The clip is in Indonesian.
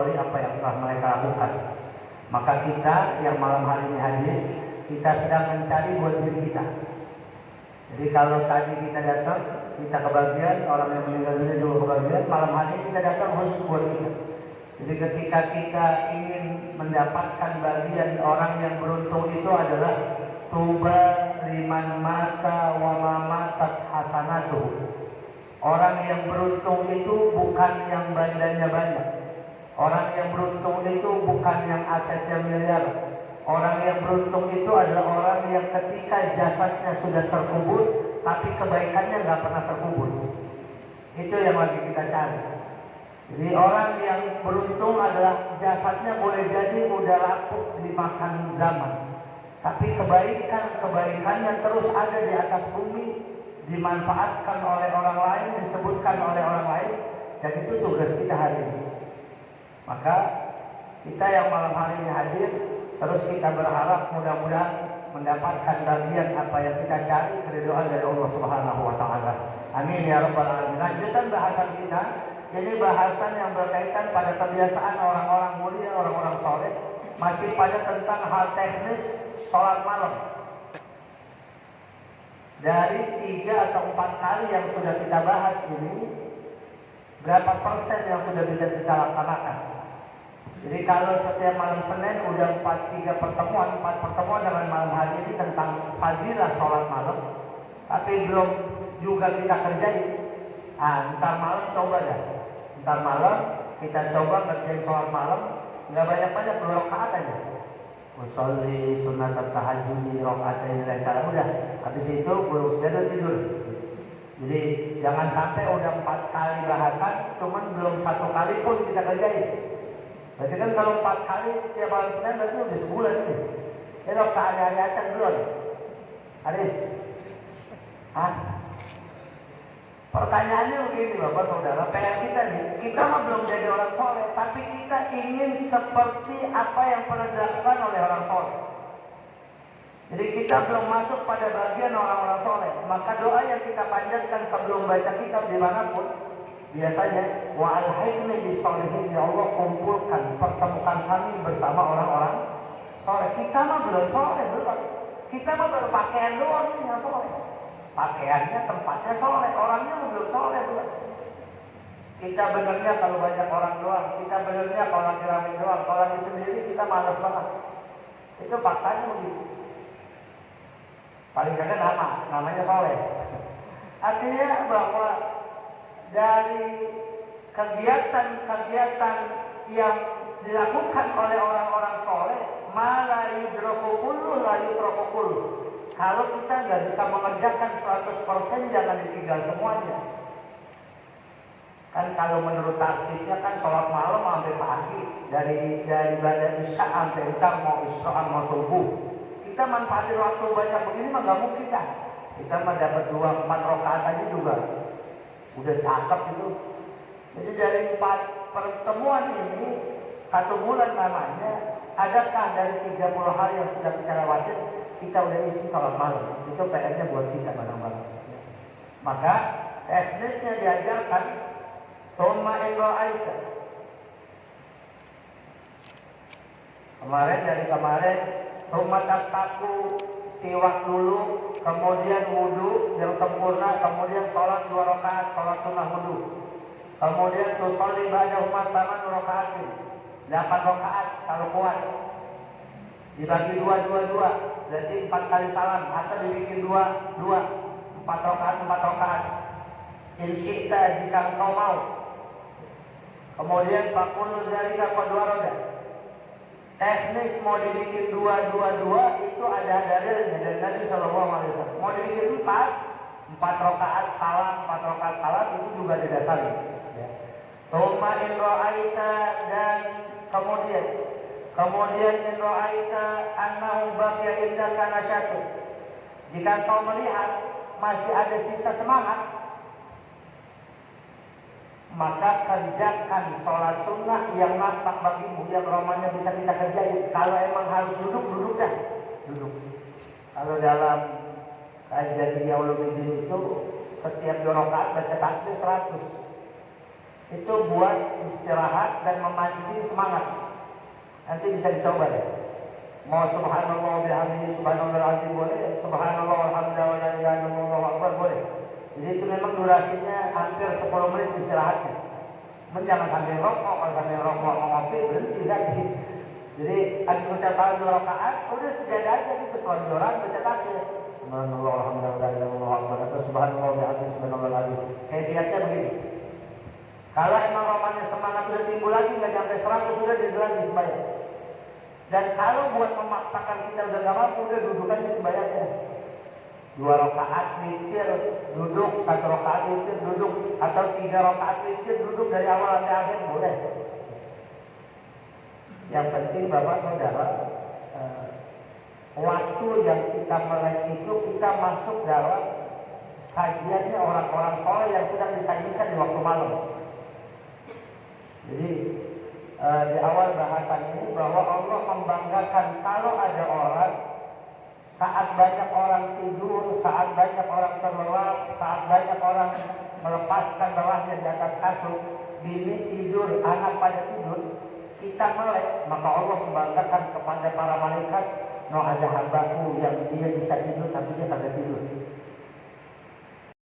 meridhoi apa yang telah mereka lakukan. Maka kita yang malam hari ini hadir, kita sedang mencari buat diri kita. Jadi kalau tadi kita datang, kita kebagian, orang yang meninggal dunia juga kebagian, malam hari ini kita datang khusus buat kita. Jadi ketika kita ingin mendapatkan bagian, orang yang beruntung itu adalah tuba liman mata wa ma matat hasanatuh. Orang yang beruntung itu bukan yang bandanya banyak. Orang yang beruntung itu bukan yang asetnya miliar. Orang yang beruntung itu adalah orang yang ketika jasadnya sudah terkubur, tapi kebaikannya nggak pernah terkubur. Itu yang lagi kita cari. Jadi orang yang beruntung adalah jasadnya boleh jadi udah lapuk dimakan zaman, tapi kebaikannya terus ada di atas bumi, dimanfaatkan oleh orang lain, disebutkan oleh orang lain, dan itu tugas kita hari ini. Maka kita yang malam hari ini hadir, terus kita berharap mudah-mudahan mendapatkan bagian apa yang kita cari, keridhaan dari Allah Subhanahu wa Ta'ala. Amin ya rabbal alamin. Lanjutan bahasan kita, ini bahasan yang berkaitan pada kebiasaan orang-orang mulia, orang-orang soleh, masih pada tentang hal teknis sholat malam. Dari 3 atau 4 kali yang sudah kita bahas ini, berapa persen yang sudah bisa kita laksanakan? Jadi kalau setiap malam Senin udah 4 pertemuan dengan malam hari ini tentang fadilah sholat malam, tapi belum juga kita kerjain. Ntar malam coba dah. Ntar malam kita coba ngerjain sholat malam, nggak banyak-banyak, 2 rakaat aja. Usolli sunat tahajud rakaatain lain udah. Habis itu belum tidur. Jadi jangan sampai udah 4 kali bahasan, cuman belum 1 kali pun kita kerjain. Berarti kan kalau 4 kali tiap malam Senin berarti udah sebulan ini. Jadi sehari-hari aja belum. Haris. Pertanyaannya begini Bapak Saudara, PR kita nih, kita mah belum jadi orang soleh, tapi kita ingin seperti apa yang pernah dilakukan oleh orang soleh. Jadi kita belum masuk pada bagian orang-orang soleh. Maka doa yang kita panjatkan sebelum baca kitab dimanapun, biasanya wa alhaqni bisolihin, ya Allah kumpulkan, pertemukan kami bersama orang-orang soleh. Kita mah belum soleh, belum. Kita mah baru pakaian doang nih yang soleh. Pakaiannya, tempatnya soleh, orangnya belum soleh, belum. Kita benernya kalau banyak orang doang, kita benernya kalau lagi rame doang, kalau lagi sendiri kita malas banget. Itu faktanya begitu. Paling kagak namanya soleh. Artinya bahwa dari kegiatan-kegiatan yang dilakukan oleh orang-orang soleh, malah yudrokukulu la yudrokukulu. Kalau kita nggak bisa mengerjakan 100%, jangan ditinggal semuanya. Kan kalau menurut taktiknya kan sholat malam sampai pagi, dari ibadah isya sampai entar mau isya mau subuh. Kita manfaatin waktu banyak begini mah nggak mungkin kan? Kita mah dapat 2-4 rakaat aja juga udah cakep itu. Jadi dari 4 pertemuan ini 1 bulan namanya, adakah dari 30 hari yang sudah kita lewatin kita udah isi sholat malam? Itu PR-nya buat kita barang-barang. Maka teknisnya diajarkan Thumma Aika. Kemarin Thumma tastaku, siwak dulu, kemudian wudu yang sempurna, kemudian sholat 2 rakaat, sholat sunnah wudu. Kemudian tusolli ba'da umat taman rakaatin, 8 rakaat kalau kuat. Dibagi 2, berarti 4 kali salam, atau dibikin 2, 4 rakaat. Insyikta jika engkau mau. Kemudian fakulu zalika qadwaroda. Teknis mau dibikin 2 itu ada dalilnya dari Nabi Sallallahu Alaihi Wasallam. Mau dibikin 4 rakaat salam, 4 rakaat salam itu juga didasari. Tsumma in ra'aita, dan kemudian in ra'aita annahu baqiya indaka nasyatu. Jika kau melihat masih ada sisa semangat, maka kerjakan sholat sunnah yang nampak bagimu, yang romanya bisa kita kerjain. Kalau emang harus duduk dah, duduk. Kalau dalam kajian Ihya Ulumuddin itu setiap 2 rakaat baca tasbih 100. Itu buat istirahat dan memancing semangat. Nanti bisa dicoba deh. Mau subhanallah bihamdihi subhanallahil azim boleh, subhanallah walhamdulillah wala ilaha illallah wallahu akbar boleh. Jadi itu memang durasinya hampir 10 menit istirahatnya. Jangan sambil rokok, kalau sambil rokok mau ngopi berhenti lagi. Jadi habis baca salat 2 rakaat, udah sejadah aja gitu selonjoran baca tasbih. Subhanallah walhamdulillah wala ilaha illallah wallahu akbar atau subhanallah bihamdihi subhanallahil azim. Kayaknya begini. Kalau emang romannya semangat sudah timbul lagi nggak sampai 100 sudah jadi lagi sembahyang. Dan kalau buat memaksakan kita udah gak mampu, udah dudukan di sembahyangnya. 2 rakaat witir duduk, 1 rakaat witir duduk, atau 3 rakaat witir duduk dari awal sampai akhir boleh. Yang penting Bapak Saudara, waktu yang kita melek itu kita masuk dalam sajiannya orang-orang soleh yang sedang disajikan di waktu malam. Jadi di awal bahasan ini bahwa Allah membanggakan kalau ada orang saat banyak orang tidur, saat banyak orang terlelap, saat banyak orang melepaskan lelahnya di atas kasur, bini tidur, anak pada tidur, kita melek, maka Allah membanggakan kepada para malaikat, no ada hambaku yang dia bisa tidur tapi dia kagak tidur.